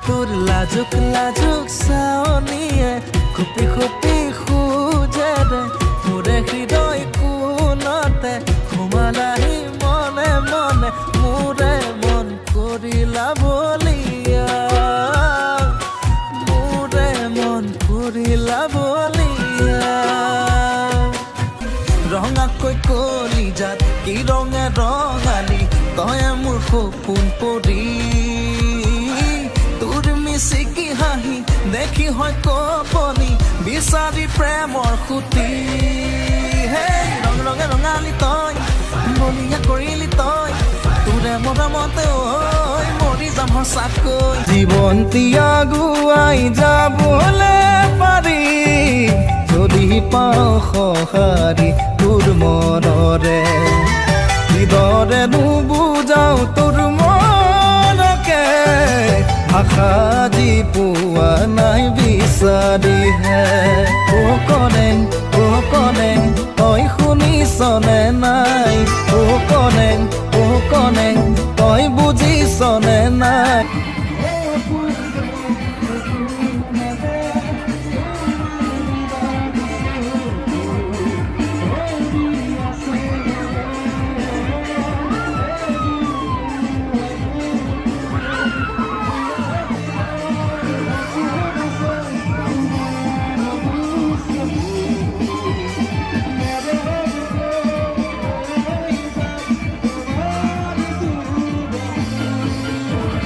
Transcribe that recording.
তোৰ লাজুক লাজুক চাৱনিয়ে খুপি খুপি খোজে দে মোৰে হৃদয় কোণতে সোমালাহি মনে মনে মোৰে মন কৰিলা বলিয়া মোৰে মন কৰিলা বলিয়া ৰঙাকৈ কলিজাত কি ৰঙে ৰঙালী তয়ে মোৰ সপোন পৰি তোৰ মিচিকি হাঁহি দেখি হয় কপনি বিচাৰি প্ৰেমৰ সুতি হে ৰং ৰঙে ৰঙালী তই বলিয়া কৰিলি তই তোৰে মৰমতে ঐ মৰি যাম সঁচাকৈ জীৱন তিয়াগুৱাই যাবলে পাৰি যদি পাওঁ সঁহাৰি তোৰ মনৰে হৃদৰে নুবুজাও তোৰ মনকে ভাষা যি পোৱা নাই বিচাৰিহে ও কনেং তই শুনিছনে নাই ও কনেং তই বুজিছনে নাই